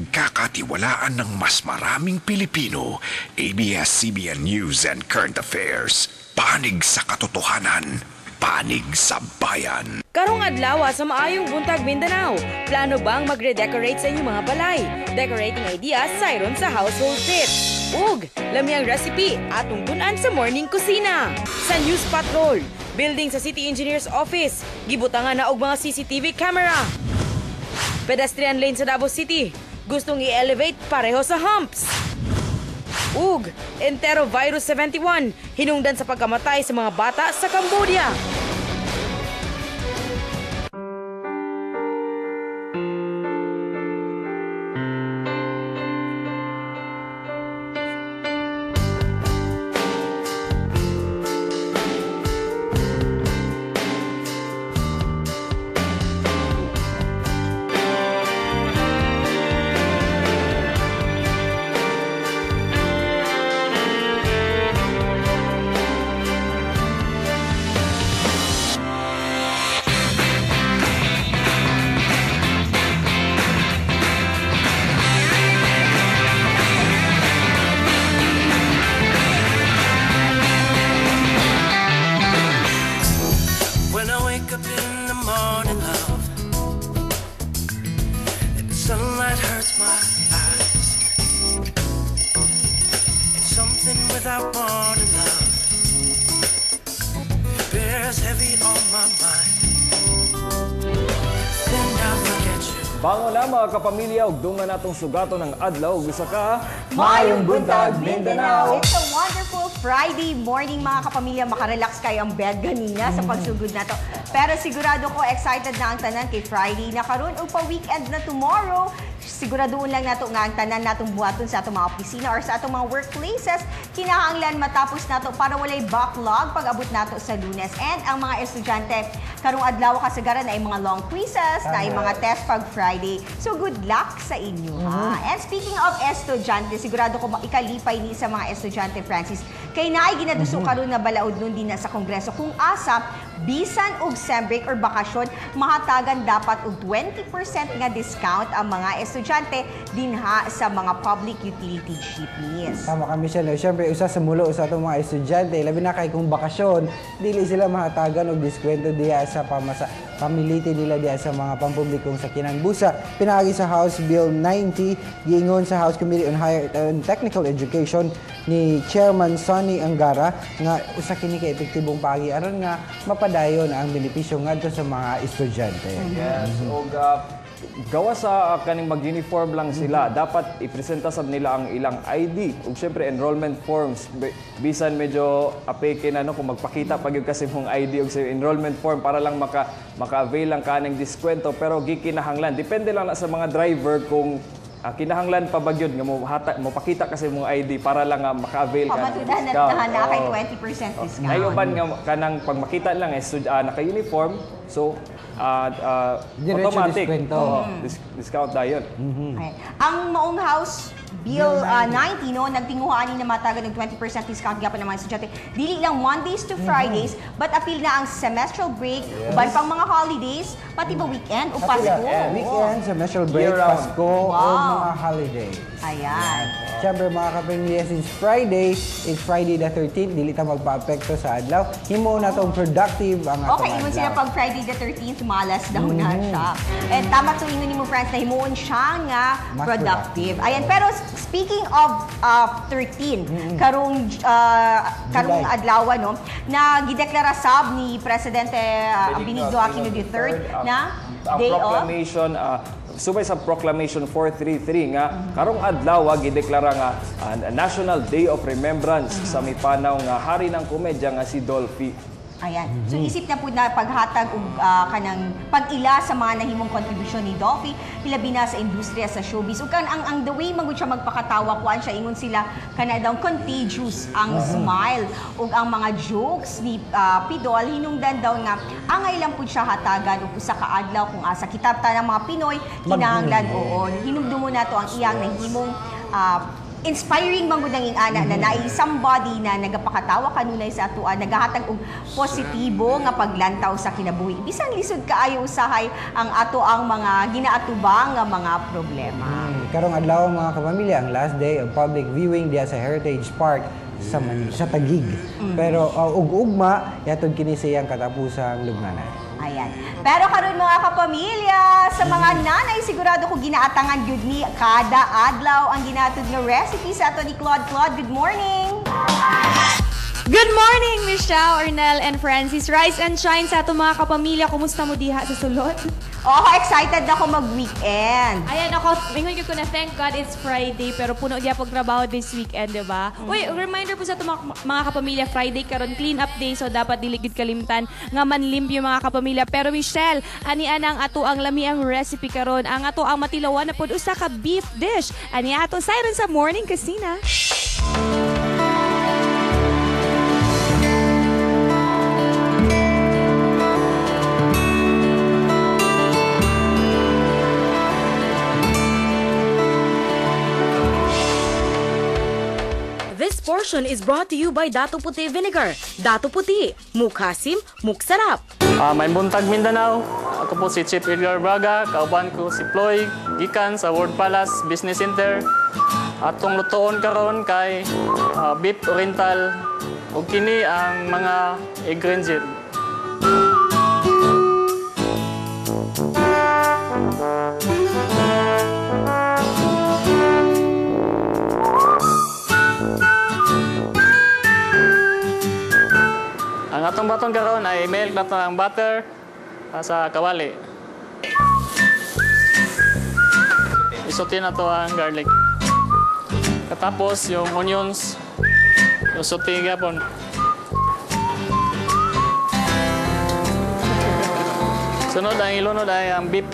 Kakatiwalaan ng mas maraming Pilipino, ABS-CBN News and Current Affairs. Panig sa katotohanan, panig sa bayan. Karong adlaw sa Maayong Buntag, Mindanao. Plano bang magre-decorate sa inyong mga balay? Decorating ideas sayron sa household tips. Ug, lamyang recipe atong tunan sa morning kusina. Sa News Patrol, building sa City Engineer's Office, gibutangan na og mga CCTV camera. Pedestrian lane sa Davao City, gustong i-elevate pareho sa humps. Ug, Enterovirus 71, hinungdan sa pagkamatay sa mga bata sa Cambodia. Bango na mga kapamilya, ug dungan natong sugato ng adlaw ug isa ka Maayong Buntag, Mindanao. It's a wonderful Friday morning mga kapamilya. Makarelax kayo ang bed ganina sa pagsugod na to. Pero sigurado ko excited na ang tanan kay Friday na karon ug pa weekend na tomorrow. Siguraduhin lang nato nga ang tanan natong buhaton sa atong mga opisina or sa atong mga workplaces. Kinahanglan matapos nato para walay backlog pag abot nato sa Lunes. And ang mga estudyante karong adlaw kasagaran na ay mga long quizzes, na ay mga test pag Friday. So good luck sa inyo ha. And speaking of estudyante, sigurado ko ikalipay ni sa mga estudyante Francis. Kay naay ginaduso karon na balaod nun din na sa Kongreso kung asa bisan og sem break or bakasyon mahatagan dapat og 20% nga discount ang mga estudyante dinha sa mga public utility jeepneys. Tama ka, Michelle. Siyempre, usa sa mulo sa itong mga estudyante, labi na kay kung bakasyon, dili sila mahatagan og diskwento diya sa pamiliti nila diya sa mga pampublikong sakinan. Busa, pinagi sa House Bill 90, giingon sa House Committee on Higher and Technical Education ni Chairman Sonny Angara nga usa kini kay epektibong paagi aron nga mapadayon ang benepisyo ngadto sa mga estudyante. Yes, og gawa sa kaning mag-uniform lang sila, dapat ipresenta sab nila ang ilang ID ug syempre enrollment forms. Bisan medyo apeke na no kung magpakita pag yung kasi mong ID ug sa enrollment form para lang maka-avail lang kaning diskwento, pero gikinahanglan depende lang na sa mga driver kung kinahanglan pa ba yun nga mo pakita kasi mong ID para lang maka-avail ka ng discount. Na kay 20% discount. Ngayon nga kanang pag makita lang naka-uniform, so automatic discount dayon. Okay. Ang maong House Bill 90 no nagtinguhaan ni na matagan ng 20% discount gyapon ng mga estudyante. Dili lang Mondays to Fridays, but apil na ang semestral break, uban pang mga holidays, pati ba weekend o Pasko. Weekend, semestral break, Pasko, o mga holidays. Ayan. Siyempre mga kapamilya, since Friday, it's Friday the 13th, dili ta magpa-apekto sa adlaw. Himo na tong productive ang atong okay, imon sila pag Friday the 13th, malas daw na siya. And tama to ingon nimo friends na himuon siya nga productive. Ayan, pero speaking of 13, karong adlaw no, na gideklara sab ni Presidente Benigno Aquino III na day of proclamation subay sa Proclamation 433 nga karong adlaw gideklara nga National Day of Remembrance sa mipanaw nga hari ng komedya nga si Dolphy. Ayan. So isip na po na paghatag og kanang pag-ila sa mga nahimong kontribusyon ni Dolphy, hilabi na sa industriya sa showbiz. Ug ang the way magud siya magpakatawa kuan siya ingon sila kana daw contagious ang smile ug ang mga jokes ni Pidol hinungdan daw nga angay lang pud siya hatagan og usa ka adlaw kung asa kitab ta ng mga Pinoy kinahanglan hinumdumo nato ang iyang nahimong inspiring man gud ang ana na naay somebody na nagapakatawa kanunay sa atuan nagahatag og positibo nga paglantaw sa kinabuhi bisan lisod kaayo usahay ang ato ang mga ginaatubang nga mga problema. karong adlaw mga kapamilya ang last day of public viewing diya sa Heritage Park sa Taguig. Pero ug-ugma yatod kini siyang katapusang lubnganan. Ayan. Pero karon mga kapamilya, sa mga nanay sigurado ko ginaatangan gyud ni kada adlaw ang ginatod nga recipe sa ato ni Claude. Claude, good morning. Good morning, Michelle, Ornel, and Francis. Rise and shine sa ato mga kapamilya. Kumusta mo diha sa sulod? Oh, excited na ako mag-weekend. Ayan ako, bingon ko na thank God it's Friday, pero puno diya pagtrabaho this weekend, di ba? Uy, reminder po sa ato mga kapamilya, Friday karon clean up day, so dapat dili gid kalimtan nga manlimpyo mga kapamilya. Pero Michelle, ani anang ato ang lami ang recipe karon, ang ato ang matilawan na pod usa ka beef dish. Ani ato siren sa morning kusina. This portion is brought to you by Dato Puti Vinegar. Dato Puti, mukhasim, muksarap. May buntag Mindanao. Ako po si Chief Edgar Braga. Kauban ko si Ploy, gikan sa World Palace Business Center. Atong lutoon karon kay beef oriental ug kini ang mga ingredient. Ang atong baton karon ay milk na ang butter sa kawali. Isutin na to ang garlic. Katapos yung onions, isutin gapon. Sunod ang ilunod ay ang beef.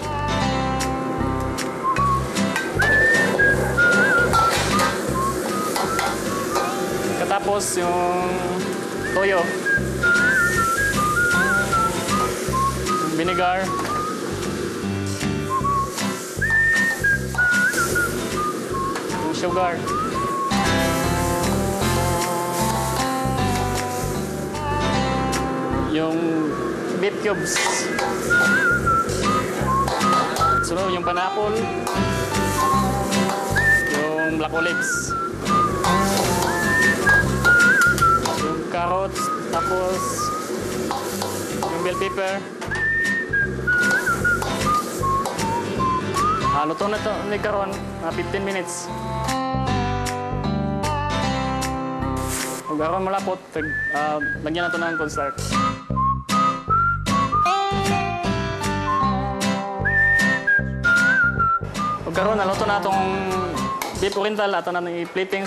Katapos yung toyo. Vinegar. Yung sugar. Yung beef cubes. Sunod yung pineapple. Yung black olives. Yung carrots. Tapos yung bell pepper. Luto na ito ni karon 15 minutes. Kung karon malapot, lagyan na ito ng cornstarch. Kung karon naluto na itong beef oriental, ito na ng i-plating.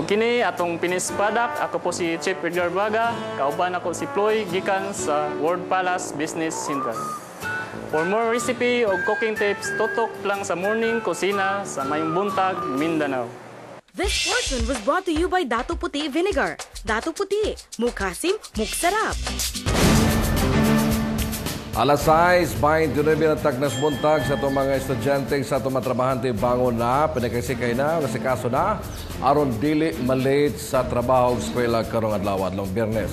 Kini atong finished product. Ako po si Chief Edgar Braga. Kauban ako si Ploy gikan sa World Palace Business Center. For more recipe o cooking tips, tutok lang sa Morning Kusina sa Mayong Buntag, Mindanao. This portion was brought to you by Dato Puti Vinegar. Dato Puti, mukhasim, muksarap. Alas 6:29 na tagnas buntag sa itong mga estudyante sa itong matrabahante bangon na, pinakasikay na, kasi kaso na, aron dili malate sa trabaho eskwela karong adlaw-adlaw Biyernes.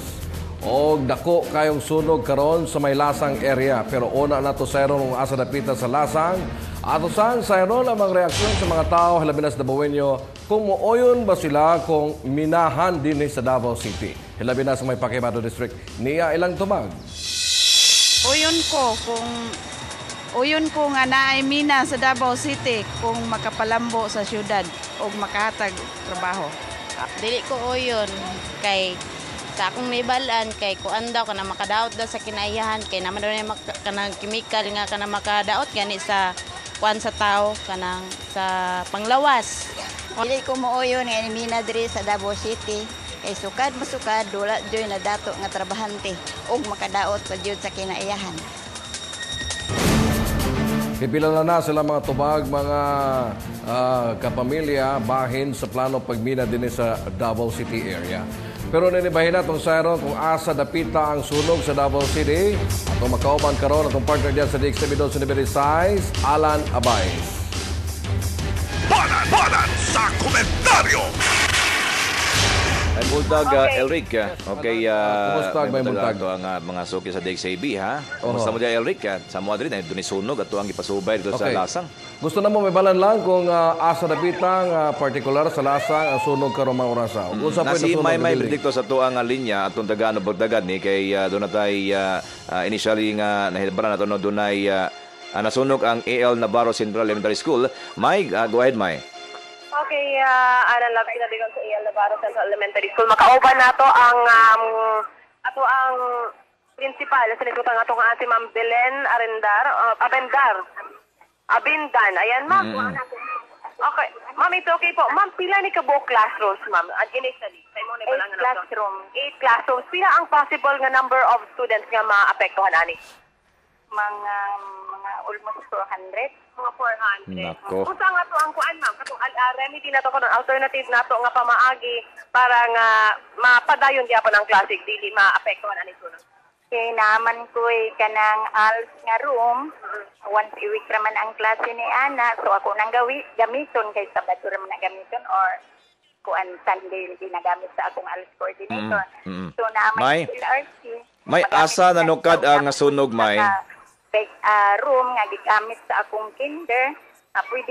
O dako kayong sunog karon sa may lasang area, pero una na to sayron ng asa dapita sa lasang. Ato saan sayron ang mga reaksyon sa mga tao, hilabi na sa Dabawenyo, kung muuyon ba sila kung minahan din sa Davao City. Hilabi na sa may Pakibado District, niya ilang tumag. Uyon ko nga naay mina sa Davao City kung makapalambo sa syudad o makahatag trabaho. Dili ko uyon kay sa akong nibalaan kay kuan daw kana makadaot daw sa kinaiyahan kay naman daw kanang chemical nga kana makadaot gani sa kuan sa tao kanang sa panglawas. Dili ko muuyon nga mina diri sa Davao City. Kay sukad masukad dula joy na dato nga trabahante ug makadaot pa jud sa kinaiyahan. Pipila na sila mga tubag, mga kapamilya, bahin sa plano pagmina din sa Davao City area. Pero ninibahin na itong siren kung asa dapita ang sunog sa Davao City. Atong makauban karon atong partner diyan sa DX-TV2 Universidad, Alan Abay. Banan sa komentaryo! Ay buntag Elric. Okay, Kumusta may buntag? Ito ang mga suki sa DXAB ha. Kumusta mo diyan Elric? Sa mo adri na ni sunog at ang ipasubay dito sa Lasang. Gusto na mo may balan lang kung asa dapitang particular sa Lasang ang sunog karon mga orasa. Unsa pa Nasi sunog may dili? predikto sa tuang linya atong Dagano Bagdagad ni kay doon natay initially nga nahilabran nato no dunay nasunog ang AL Navarro Central Elementary School. May go ahead May. Okay, Alan Love, sinabigan sa AL Navarro Central Elementary School. Makauban nato ang principal sa nitutan nga itong si Ma'am Belen Abindan. Ayan, ma'am. Okay. Ma'am, it's okay po. Ma'am, pila ni kabuok classrooms, ma'am? Initially. 8 classrooms. 8 classrooms. Pila ang possible nga number of students nga maapektuhan, ani? Mga almost 400. Mga 400. Nako. Kung saan nga to ang kuan, ma'am? Katong remedy na to, katong alternative na to nga pamaagi para nga mapadayon gyapon ang klase dili maapektuhan ani sunod. Kaya naman ko kanang ALS nga room. Once a week raman ang klase ni Ana. So ako nang gamiton kay Sabado raman na gamiton or kuan Sunday ginagamit sa akong ALS coordinator. So naman May LRC. May asa nanukad ang sunog May. Room nga gigamit sa akong kinder. Pwede